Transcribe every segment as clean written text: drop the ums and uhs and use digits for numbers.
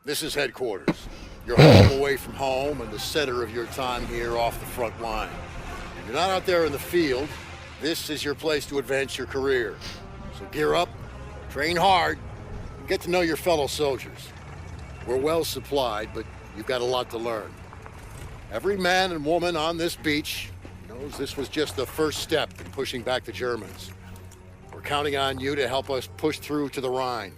This is headquarters. You're home away from home and the center of your time here off the front line. If you're not out there in the field, this is your place to advance your career. So gear up, train hard, and get to know your fellow soldiers. We're well supplied, but you've got a lot to learn. Every man and woman on this beach knows this was just the first step in pushing back the Germans. We're counting on you to help us push through to the Rhine.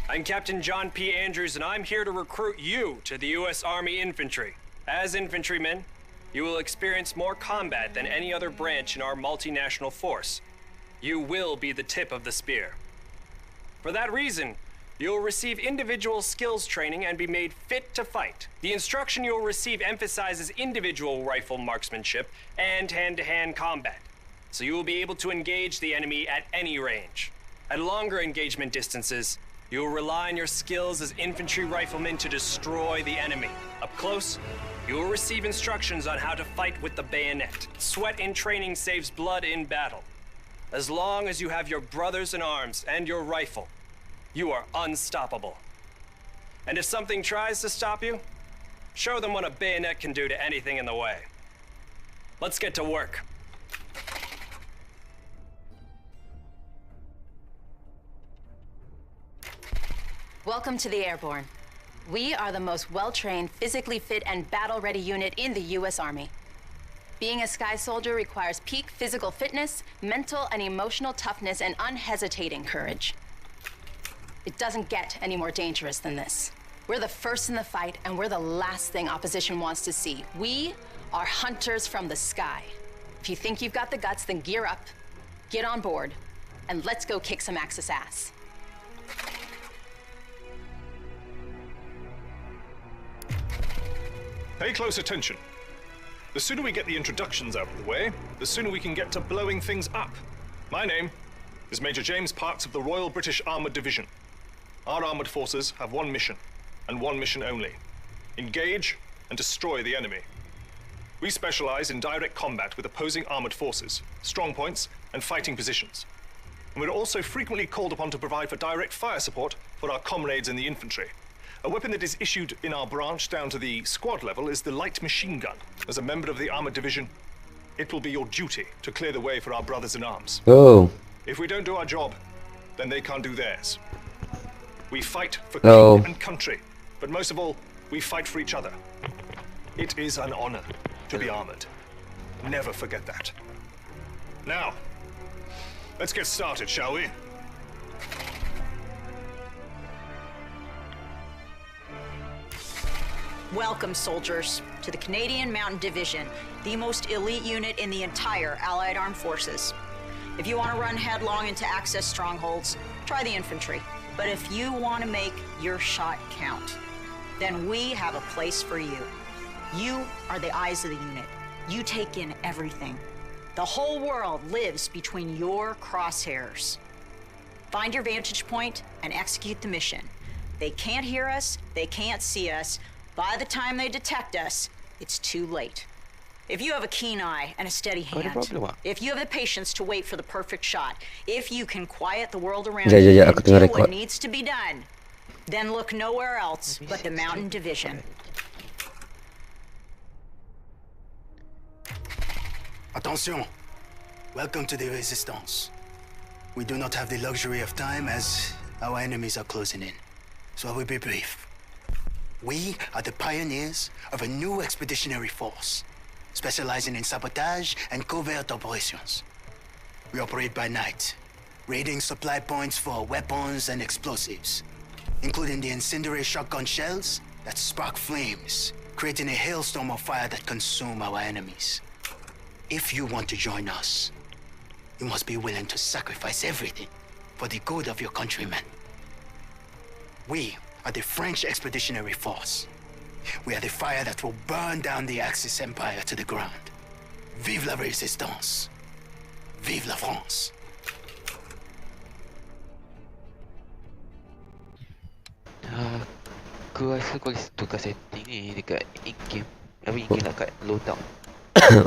I'm Captain John P. Andrews, and I'm here to recruit you to the U.S. Army Infantry. As infantrymen, you will experience more combat than any other branch in our multinational force. You will be the tip of the spear. For that reason, you'll receive individual skills training and be made fit to fight. The instruction you'll receive emphasizes individual rifle marksmanship and hand-to-hand combat, so you will be able to engage the enemy at any range. At longer engagement distances, you will rely on your skills as infantry riflemen to destroy the enemy. Up close, you will receive instructions on how to fight with the bayonet. Sweat in training saves blood in battle. As long as you have your brothers in arms and your rifle, you are unstoppable. And if something tries to stop you, show them what a bayonet can do to anything in the way. Let's get to work. Welcome to the Airborne. We are the most well-trained, physically fit, and battle-ready unit in the U.S. Army. Being a Sky Soldier requires peak physical fitness, mental and emotional toughness, and unhesitating courage. It doesn't get any more dangerous than this. We're the first in the fight, and we're the last thing opposition wants to see. We are hunters from the sky. If you think you've got the guts, then gear up, get on board, and let's go kick some Axis ass. Pay close attention. The sooner we get the introductions out of the way, the sooner we can get to blowing things up. My name is Major James Parks of the Royal British Armoured Division. Our armoured forces have one mission, and one mission only: engage and destroy the enemy. We specialize in direct combat with opposing armoured forces, strong points, and fighting positions. And we're also frequently called upon to provide for direct fire support for our comrades in the infantry. A weapon that is issued in our branch down to the squad level is the light machine gun. As a member of the armoured division, it will be your duty to clear the way for our brothers in arms. Oh. If we don't do our job, then they can't do theirs. We fight for Oh. king and country, but most of all, we fight for each other. It is an honor to be armored. Never forget that. Now, let's get started, shall we? Welcome, soldiers, to the Canadian Mountain Division, the most elite unit in the entire Allied Armed Forces. If you want to run headlong into Axis strongholds, try the infantry. But if you want to make your shot count, then we have a place for you. You are the eyes of the unit. You take in everything. The whole world lives between your crosshairs. Find your vantage point and execute the mission. They can't hear us, they can't see us. By the time they detect us, it's too late. If you have a keen eye and a steady hand, if you have the patience to wait for the perfect shot, if you can quiet the world around you and do what needs to be done, then look nowhere else but the Mountain Division. Attention! Welcome to the Resistance. We do not have the luxury of time as our enemies are closing in, so I will be brief. We are the pioneers of a new expeditionary force, specializing in sabotage and covert operations. We operate by night, raiding supply points for weapons and explosives, including the incendiary shotgun shells that spark flames, creating a hailstorm of fire that consume our enemies. If you want to join us, you must be willing to sacrifice everything for the good of your countrymen. We are the French Expeditionary Force. We are the fire that will burn down the Axis Empire to the ground. Vive la Résistance! Vive la France! Aku rasa kau tukar setting ni dekat in-game. Tapi in-game lah kat loadout.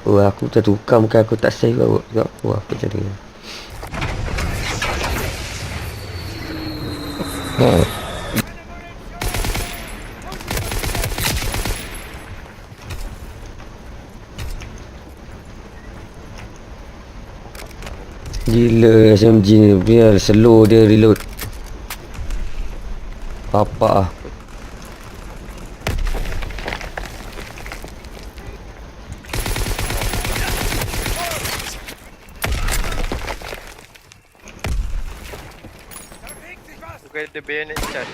Oh, aku tertukar muka aku tak save baru. Tengok. Wah, apa jadi. Gila SMG ni. Biar slow dia reload. Apa ah. Bukan ada bayonet charge.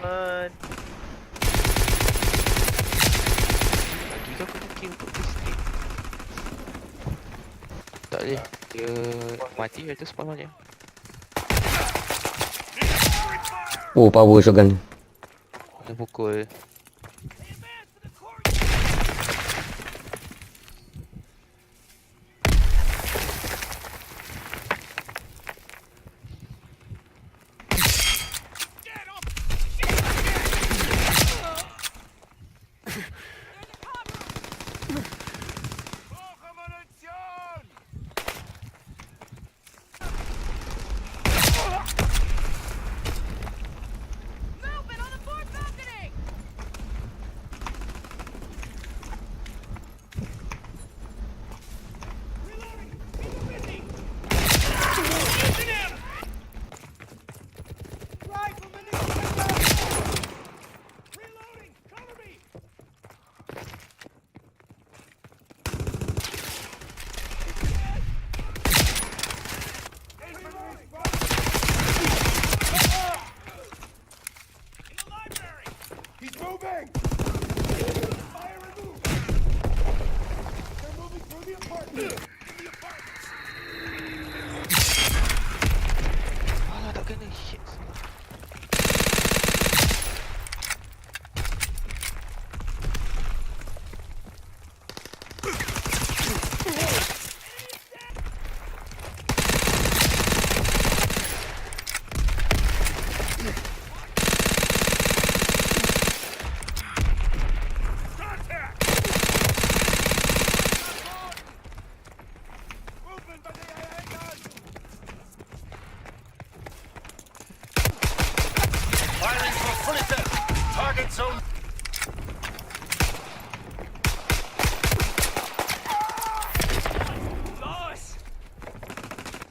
Man. Lagi kau kena kill untuk bistik. Tak boleh. Dia mati tu spawn je. Oh, power shotgun. Kena pukul. Alah tak kena. Shit.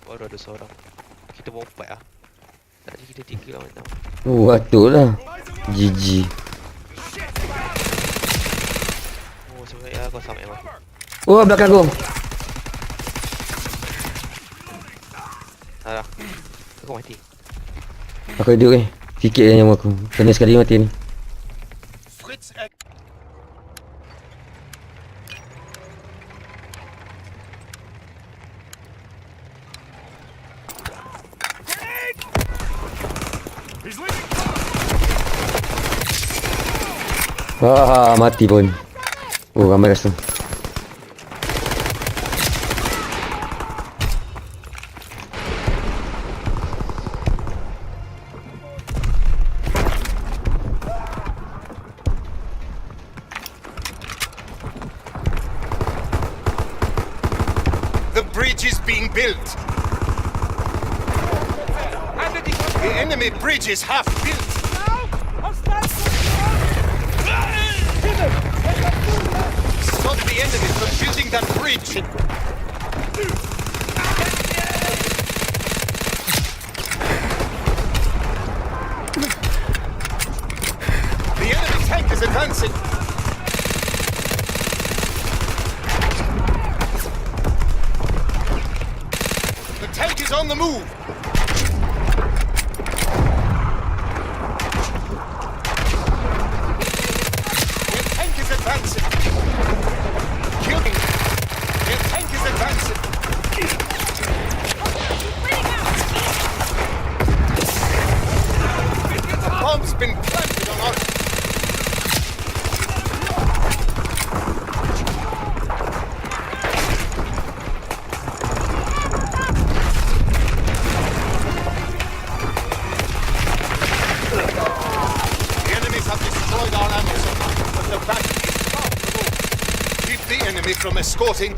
Baru ada seorang. Kita berempat lah. Tadi kita 3 lawan 6. Oh, betul lah. GG. Oh sebenarnya kau sama emang. Oh, belakang aku. Salah. Kau mati. Aku hidup ni. Sikit je nyawa aku. Kena sekali mati ni. Mati pun. Oh, ramai rasa. The bridge is being built. The enemy bridge is half built. Stop the enemy from building that bridge. The enemy tank is advancing. The tank is on the move. The tank is advancing. Killing. The tank is advancing. The bomb's been planted on our... The enemies have destroyed our ammo supply, but the battery is far from over. Keep the enemy from escorting.